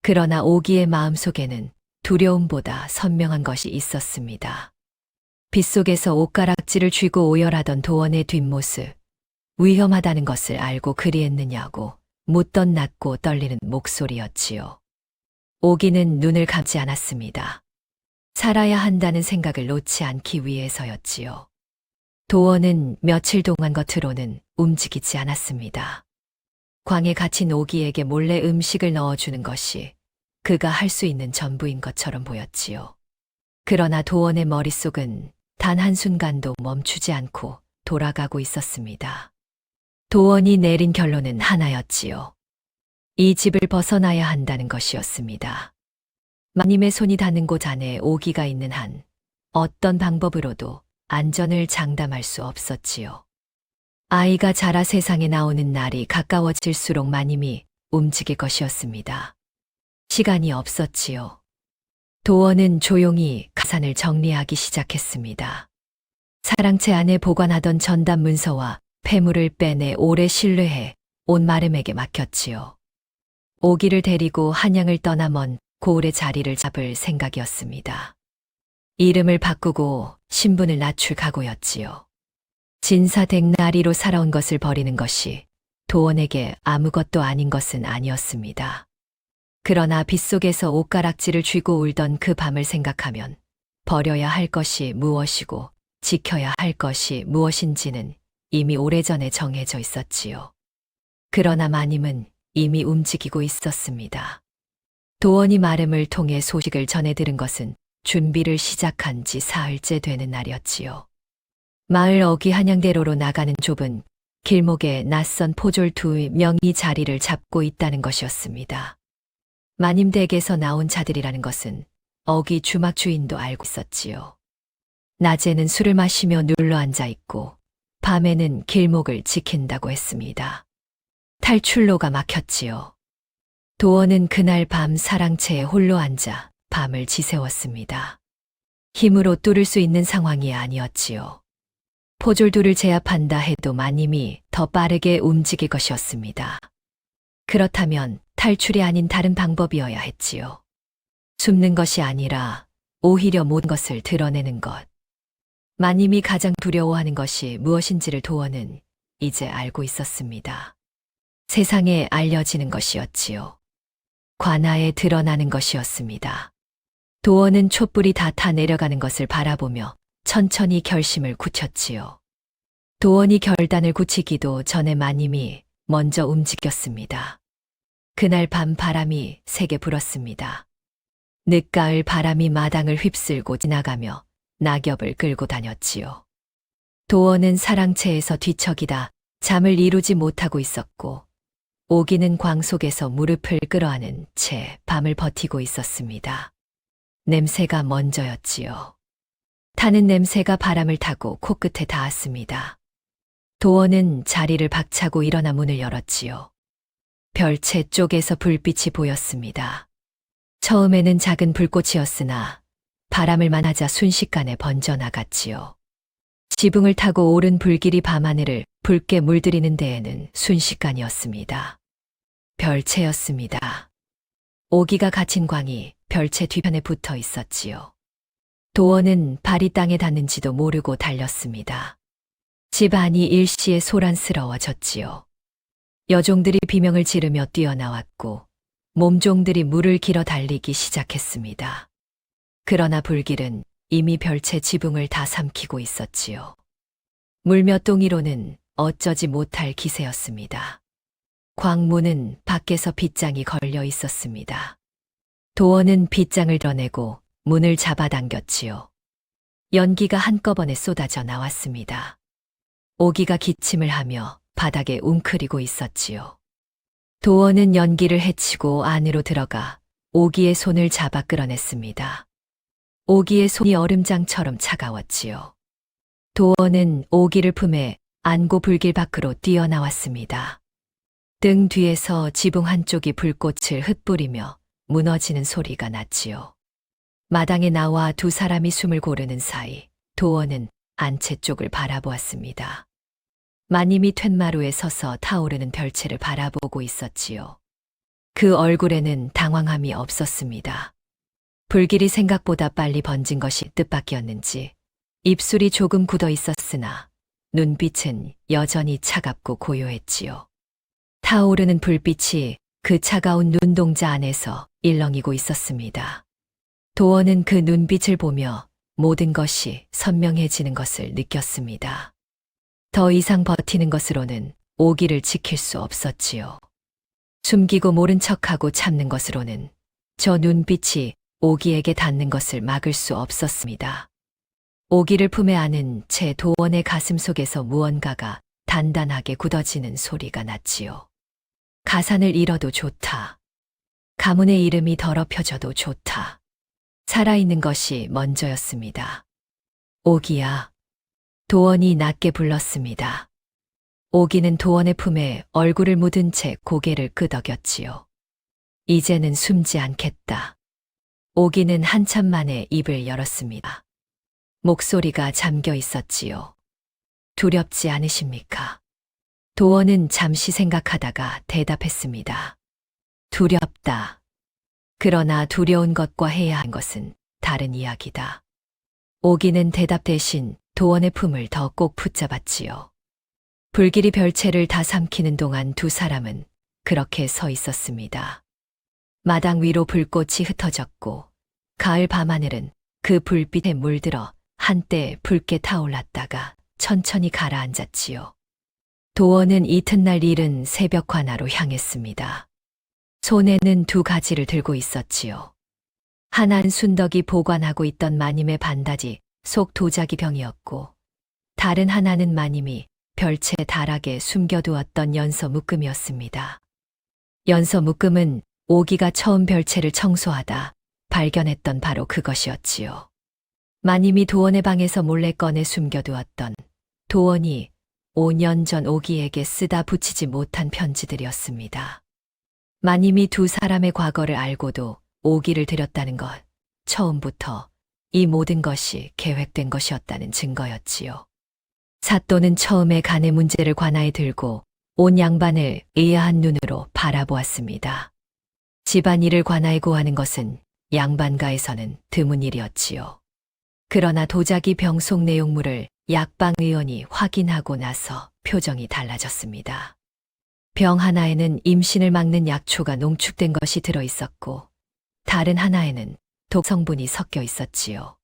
그러나 오기의 마음속에는 두려움보다 선명한 것이 있었습니다. 빗속에서 옷가락질을 쥐고 오열하던 도원의 뒷모습, 위험하다는 것을 알고 그리했느냐고 묻던 낮고 떨리는 목소리였지요. 오기는 눈을 감지 않았습니다. 살아야 한다는 생각을 놓지 않기 위해서였지요. 도원은 며칠 동안 겉으로는 움직이지 않았습니다. 광에 갇힌 오기에게 몰래 음식을 넣어주는 것이 그가 할 수 있는 전부인 것처럼 보였지요. 그러나 도원의 머릿속은 단 한순간도 멈추지 않고 돌아가고 있었습니다. 도원이 내린 결론은 하나였지요. 이 집을 벗어나야 한다는 것이었습니다. 마님의 손이 닿는 곳 안에 오기가 있는 한 어떤 방법으로도 안전을 장담할 수 없었지요. 아이가 자라 세상에 나오는 날이 가까워질수록 마님이 움직일 것이었습니다. 시간이 없었지요. 도원은 조용히 가산을 정리하기 시작했습니다. 사랑채 안에 보관하던 전담 문서와 폐물을 빼내 오래 신뢰해 온 마름에게 맡겼지요. 오기를 데리고 한양을 떠나 먼 고을의 자리를 잡을 생각이었습니다. 이름을 바꾸고 신분을 낮출 각오였지요. 진사댁나리로 살아온 것을 버리는 것이 도원에게 아무것도 아닌 것은 아니었습니다. 그러나 빗속에서 옷가락질을 쥐고 울던 그 밤을 생각하면 버려야 할 것이 무엇이고 지켜야 할 것이 무엇인지는 이미 오래전에 정해져 있었지요. 그러나 마님은 이미 움직이고 있었습니다. 도원이 마름을 통해 소식을 전해 들은 것은 준비를 시작한 지 사흘째 되는 날이었지요. 마을 어귀 한양대로로 나가는 좁은 길목에 낯선 포졸 2명이 자리를 잡고 있다는 것이었습니다. 마님 댁에서 나온 자들이라는 것은 어귀 주막 주인도 알고 있었지요. 낮에는 술을 마시며 눌러 앉아 있고 밤에는 길목을 지킨다고 했습니다. 탈출로가 막혔지요. 도원은 그날 밤 사랑채에 홀로 앉아 밤을 지새웠습니다. 힘으로 뚫을 수 있는 상황이 아니었지요. 포졸들을 제압한다 해도 마님이 더 빠르게 움직일 것이었습니다. 그렇다면 탈출이 아닌 다른 방법이어야 했지요. 숨는 것이 아니라 오히려 모든 것을 드러내는 것. 마님이 가장 두려워하는 것이 무엇인지를 도원은 이제 알고 있었습니다. 세상에 알려지는 것이었지요. 관아에 드러나는 것이었습니다. 도원은 촛불이 다 타 내려가는 것을 바라보며 천천히 결심을 굳혔지요. 도원이 결단을 굳히기도 전에 마님이 먼저 움직였습니다. 그날 밤 바람이 세게 불었습니다. 늦가을 바람이 마당을 휩쓸고 지나가며 낙엽을 끌고 다녔지요. 도원은 사랑채에서 뒤척이다 잠을 이루지 못하고 있었고 오기는 광 속에서 무릎을 끌어안은 채 밤을 버티고 있었습니다. 냄새가 먼저였지요. 타는 냄새가 바람을 타고 코끝에 닿았습니다. 도원은 자리를 박차고 일어나 문을 열었지요. 별채 쪽에서 불빛이 보였습니다. 처음에는 작은 불꽃이었으나 바람을 만나자 순식간에 번져나갔지요. 지붕을 타고 오른 불길이 밤하늘을 붉게 물들이는 데에는 순식간이었습니다. 별채였습니다. 오기가 갇힌 광이 별채 뒤편에 붙어 있었지요. 도원은 발이 땅에 닿는지도 모르고 달렸습니다. 집 안이 일시에 소란스러워졌지요. 여종들이 비명을 지르며 뛰어나왔고 몸종들이 물을 길어 달리기 시작했습니다. 그러나 불길은 이미 별채 지붕을 다 삼키고 있었지요. 물몇 동이로는 어쩌지 못할 기세였습니다. 광문은 밖에서 빗장이 걸려 있었습니다. 도원은 빗장을 드러내고 문을 잡아당겼지요. 연기가 한꺼번에 쏟아져 나왔습니다. 오기가 기침을 하며 바닥에 웅크리고 있었지요. 도원은 연기를 헤치고 안으로 들어가 오기의 손을 잡아 끌어냈습니다. 오기의 손이 얼음장처럼 차가웠지요. 도원은 오기를 품에 안고 불길 밖으로 뛰어나왔습니다. 등 뒤에서 지붕 한쪽이 불꽃을 흩뿌리며 무너지는 소리가 났지요. 마당에 나와 두 사람이 숨을 고르는 사이 도원은 안채 쪽을 바라보았습니다. 마님이 툇마루에 서서 타오르는 별채를 바라보고 있었지요. 그 얼굴에는 당황함이 없었습니다. 불길이 생각보다 빨리 번진 것이 뜻밖이었는지 입술이 조금 굳어 있었으나 눈빛은 여전히 차갑고 고요했지요. 타오르는 불빛이 그 차가운 눈동자 안에서 일렁이고 있었습니다. 도원은 그 눈빛을 보며 모든 것이 선명해지는 것을 느꼈습니다. 더 이상 버티는 것으로는 오기를 지킬 수 없었지요. 숨기고 모른 척하고 참는 것으로는 저 눈빛이 오기에게 닿는 것을 막을 수 없었습니다. 오기를 품에 안은 제 도원의 가슴 속에서 무언가가 단단하게 굳어지는 소리가 났지요. 가산을 잃어도 좋다. 가문의 이름이 더럽혀져도 좋다. 살아있는 것이 먼저였습니다. 오기야. 도원이 낮게 불렀습니다. 오기는 도원의 품에 얼굴을 묻은 채 고개를 끄덕였지요. 이제는 숨지 않겠다. 오기는 한참 만에 입을 열었습니다. 목소리가 잠겨 있었지요. 두렵지 않으십니까? 도원은 잠시 생각하다가 대답했습니다. 두렵다. 그러나 두려운 것과 해야 한 것은 다른 이야기다. 오기는 대답 대신 도원의 품을 더 꼭 붙잡았지요. 불길이 별채를 다 삼키는 동안 두 사람은 그렇게 서 있었습니다. 마당 위로 불꽃이 흩어졌고 가을 밤하늘은 그 불빛에 물들어 한때 붉게 타올랐다가 천천히 가라앉았지요. 도원은 이튿날 이른 새벽 관아로 향했습니다. 손에는 두 가지를 들고 있었지요. 하나는 순덕이 보관하고 있던 마님의 반다지 속 도자기 병이었고 다른 하나는 마님이 별채 다락에 숨겨두었던 연서 묶음이었습니다. 연서 묶음은 오기가 처음 별채를 청소하다 발견했던 바로 그것이었지요. 마님이 도원의 방에서 몰래 꺼내 숨겨두었던 도원이 5년 전 오기에게 쓰다 붙이지 못한 편지들이었습니다. 마님이 두 사람의 과거를 알고도 오기를 들였다는 것, 처음부터 이 모든 것이 계획된 것이었다는 증거였지요. 사또는 처음에 간의 문제를 관아에 들고 온 양반을 의아한 눈으로 바라보았습니다. 집안일을 관아에 고하는 것은 양반가에서는 드문 일이었지요. 그러나 도자기 병 속 내용물을 약방 의원이 확인하고 나서 표정이 달라졌습니다. 병 하나에는 임신을 막는 약초가 농축된 것이 들어있었고 다른 하나에는 독성분이 섞여 있었지요.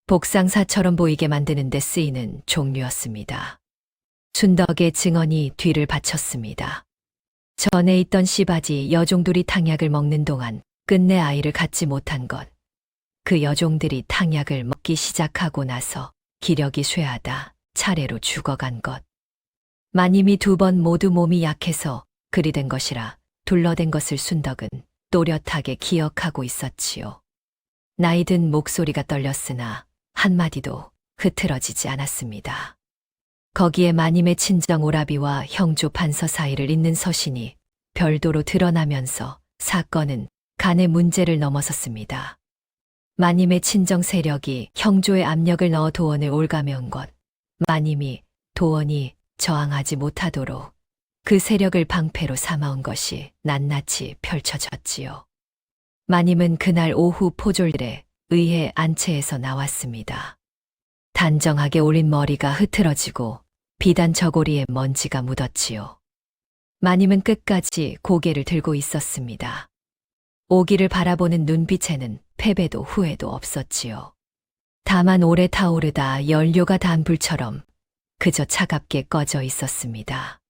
복상사처럼 보이게 만드는 데 쓰이는 종류였습니다. 순덕의 증언이 뒤를 바쳤습니다. 전에 있던 씨바지 여종들이 탕약을 먹는 동안 끝내 아이를 갖지 못한 것. 그 여종들이 탕약을 먹기 시작하고 나서 기력이 쇠하다 차례로 죽어간 것. 마님이 두 번 모두 몸이 약해서 그리 된 것이라 둘러댄 것을 순덕은 또렷하게 기억하고 있었지요. 나이든 목소리가 떨렸으나 한마디도 흐트러지지 않았습니다. 거기에 마님의 친정 오라비와 형조 판서 사이를 잇는 서신이 별도로 드러나면서 사건은 간의 문제를 넘어섰습니다. 마님의 친정 세력이 형조의 압력을 넣어 도원을 올가매온 것, 마님이 도원이 저항하지 못하도록 그 세력을 방패로 삼아온 것이 낱낱이 펼쳐졌지요. 마님은 그날 오후 포졸들에 의해 안채에서 나왔습니다. 단정하게 올린 머리가 흐트러지고 비단 저고리에 먼지가 묻었지요. 마님은 끝까지 고개를 들고 있었습니다. 오기를 바라보는 눈빛에는 패배도 후회도 없었지요. 다만 오래 타오르다 연료가 단 불처럼 그저 차갑게 꺼져 있었습니다.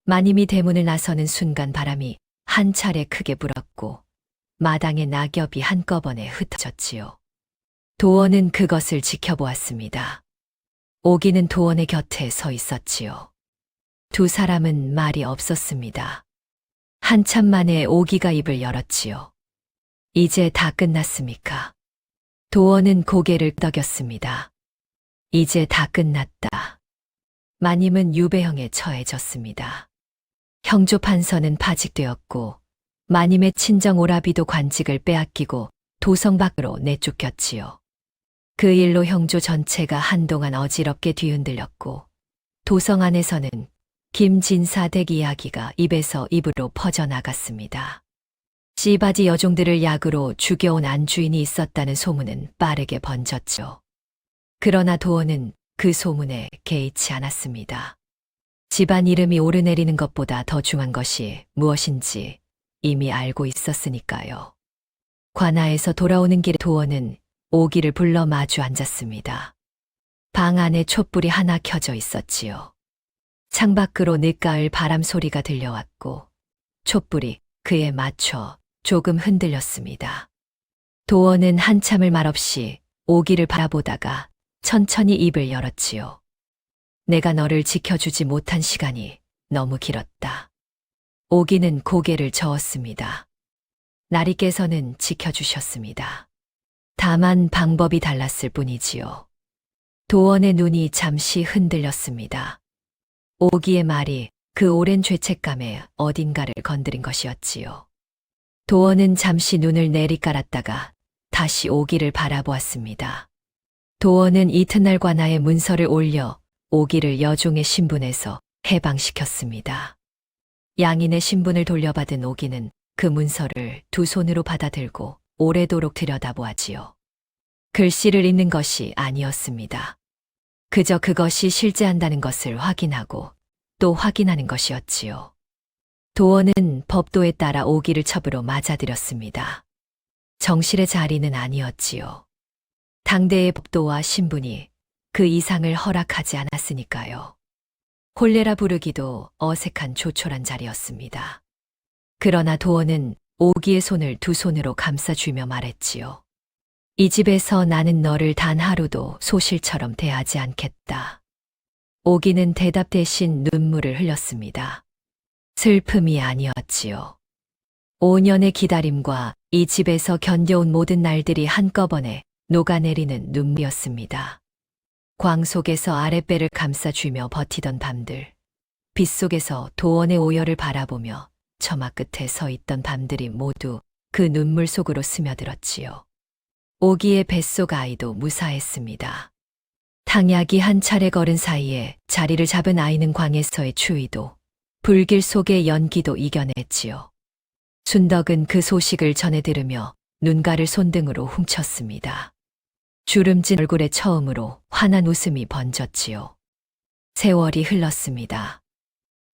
마님이 대문을 나서는 순간 바람이 한 차례 크게 불었고 마당의 낙엽이 한꺼번에 흩어졌지요. 도원은 그것을 지켜보았습니다. 오기는 도원의 곁에 서 있었지요. 두 사람은 말이 없었습니다. 한참 만에 오기가 입을 열었지요. 이제 다 끝났습니까? 도원은 고개를 끄덕였습니다. 이제 다 끝났다. 마님은 유배형에 처해졌습니다. 형조 판서는 파직되었고 마님의 친정 오라비도 관직을 빼앗기고 도성 밖으로 내쫓겼지요. 그 일로 형조 전체가 한동안 어지럽게 뒤흔들렸고 도성 안에서는 김진사댁 이야기가 입에서 입으로 퍼져나갔습니다. 씨바지 여종들을 약으로 죽여온 안주인이 있었다는 소문은 빠르게 번졌죠. 그러나 도원은 그 소문에 개의치 않았습니다. 집안 이름이 오르내리는 것보다 더 중요한 것이 무엇인지 이미 알고 있었으니까요. 관아에서 돌아오는 길에 도원은 오기를 불러 마주 앉았습니다. 방 안에 촛불이 하나 켜져 있었지요. 창밖으로 늦가을 바람 소리가 들려왔고 촛불이 그에 맞춰 조금 흔들렸습니다. 도원은 한참을 말없이 오기를 바라보다가 천천히 입을 열었지요. 내가 너를 지켜주지 못한 시간이 너무 길었다. 오기는 고개를 저었습니다. 나리께서는 지켜주셨습니다. 다만 방법이 달랐을 뿐이지요. 도원의 눈이 잠시 흔들렸습니다. 오기의 말이 그 오랜 죄책감에 어딘가를 건드린 것이었지요. 도원은 잠시 눈을 내리깔았다가 다시 오기를 바라보았습니다. 도원은 이튿날 관아에 문서를 올려 오기를 여종의 신분에서 해방시켰습니다. 양인의 신분을 돌려받은 오기는 그 문서를 두 손으로 받아들고 오래도록 들여다보았지요. 글씨를 읽는 것이 아니었습니다. 그저 그것이 실제한다는 것을 확인하고 또 확인하는 것이었지요. 도원은 법도에 따라 오기를 첩으로 맞아들였습니다. 정실의 자리는 아니었지요. 당대의 법도와 신분이 그 이상을 허락하지 않았으니까요. 홀레라 부르기도 어색한 조촐한 자리였습니다. 그러나 도원은 오기의 손을 두 손으로 감싸주며 말했지요. 이 집에서 나는 너를 단 하루도 소실처럼 대하지 않겠다. 오기는 대답 대신 눈물을 흘렸습니다. 슬픔이 아니었지요. 5년의 기다림과 이 집에서 견뎌온 모든 날들이 한꺼번에 녹아내리는 눈물이었습니다. 광 속에서 아랫배를 감싸주며 버티던 밤들, 빗속에서 도원의 오열을 바라보며 처마 끝에 서 있던 밤들이 모두 그 눈물 속으로 스며들었지요. 오기의 뱃속 아이도 무사했습니다. 탕약이 한 차례 걸은 사이에 자리를 잡은 아이는 광에서의 추위도 불길 속의 연기도 이겨냈지요. 순덕은 그 소식을 전해 들으며 눈가를 손등으로 훔쳤습니다. 주름진 얼굴에 처음으로 환한 웃음이 번졌지요. 세월이 흘렀습니다.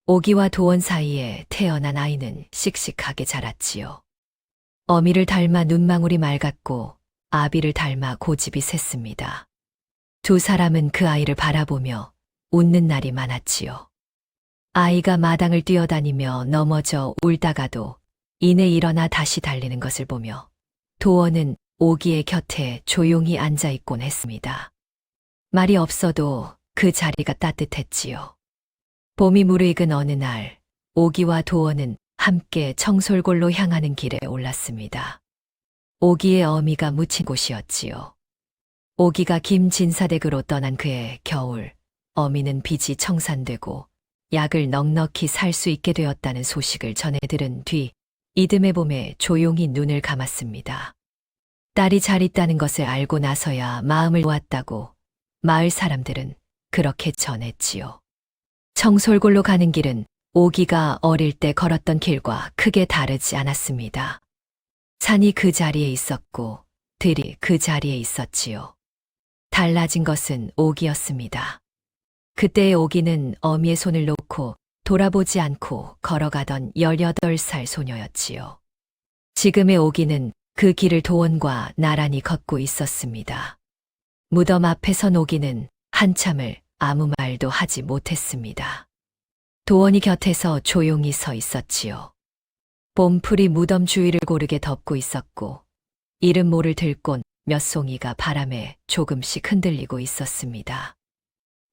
오기와 도원 사이에 태어난 아이는 씩씩하게 자랐지요. 어미를 닮아 눈망울이 맑았고 아비를 닮아 고집이 셌습니다. 두 사람은 그 아이를 바라보며 웃는 날이 많았지요. 아이가 마당을 뛰어다니며 넘어져 울다가도 이내 일어나 다시 달리는 것을 보며 도원은 오기의 곁에 조용히 앉아있곤 했습니다. 말이 없어도 그 자리가 따뜻했지요. 봄이 무르익은 어느 날 오기와 도원은 함께 청솔골로 향하는 길에 올랐습니다. 오기의 어미가 묻힌 곳이었지요. 오기가 김진사댁으로 떠난 그해 겨울, 어미는 빚이 청산되고 약을 넉넉히 살 수 있게 되었다는 소식을 전해 들은 뒤 이듬해 봄에 조용히 눈을 감았습니다. 딸이 잘 있다는 것을 알고 나서야 마음을 놓았다고 마을 사람들은 그렇게 전했지요. 청솔골로 가는 길은 오기가 어릴 때 걸었던 길과 크게 다르지 않았습니다. 산이 그 자리에 있었고 들이 그 자리에 있었지요. 달라진 것은 오기였습니다. 그때의 오기는 어미의 손을 놓고 돌아보지 않고 걸어가던 18살 소녀였지요. 지금의 오기는 그 길을 도원과 나란히 걷고 있었습니다. 무덤 앞에 선 오기는 한참을 아무 말도 하지 못했습니다. 도원이 곁에서 조용히 서 있었지요. 봄풀이 무덤 주위를 고르게 덮고 있었고 이름 모를 들꽃 몇 송이가 바람에 조금씩 흔들리고 있었습니다.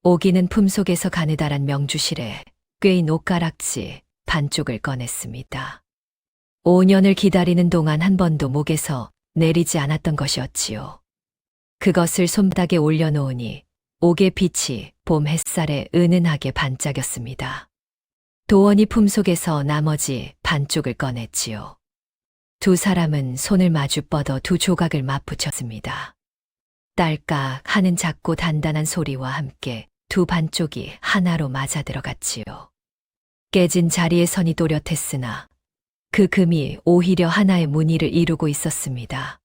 오기는 품속에서 가느다란 명주실에 꿰인 옷가락지 반쪽을 꺼냈습니다. 5년을 기다리는 동안 한 번도 목에서 내리지 않았던 것이었지요. 그것을 손바닥에 올려놓으니 옥의 빛이 봄 햇살에 은은하게 반짝였습니다. 도원이 품속에서 나머지 반쪽을 꺼냈지요. 두 사람은 손을 마주 뻗어 두 조각을 맞붙였습니다. 딸깍 하는 작고 단단한 소리와 함께 두 반쪽이 하나로 맞아 들어갔지요. 깨진 자리에 선이 또렷했으나 그 금이 오히려 하나의 무늬를 이루고 있었습니다.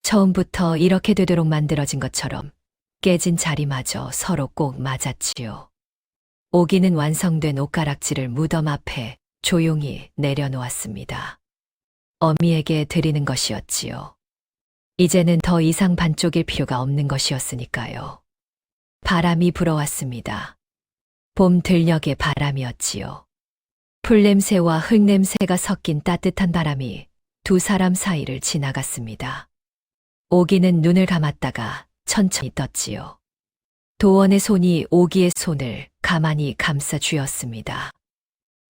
처음부터 이렇게 되도록 만들어진 것처럼 깨진 자리마저 서로 꼭 맞았지요. 오기는 완성된 옷가락지를 무덤 앞에 조용히 내려놓았습니다. 어미에게 드리는 것이었지요. 이제는 더 이상 반쪽일 필요가 없는 것이었으니까요. 바람이 불어왔습니다. 봄 들녘의 바람이었지요. 풀냄새와 흙냄새가 섞인 따뜻한 바람이 두 사람 사이를 지나갔습니다. 오기는 눈을 감았다가 천천히 떴지요. 도원의 손이 오기의 손을 가만히 감싸 쥐었습니다.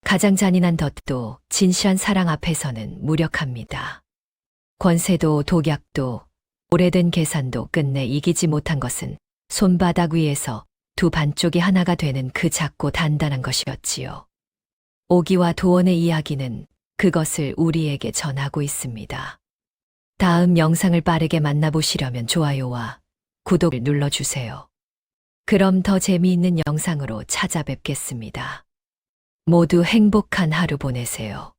가장 잔인한 덫도 진실한 사랑 앞에서는 무력합니다. 권세도 독약도 오래된 계산도 끝내 이기지 못한 것은 손바닥 위에서 두 반쪽이 하나가 되는 그 작고 단단한 것이었지요. 오기와 도원의 이야기는 그것을 우리에게 전하고 있습니다. 다음 영상을 빠르게 만나보시려면 좋아요와 구독을 눌러주세요. 그럼 더 재미있는 영상으로 찾아뵙겠습니다. 모두 행복한 하루 보내세요.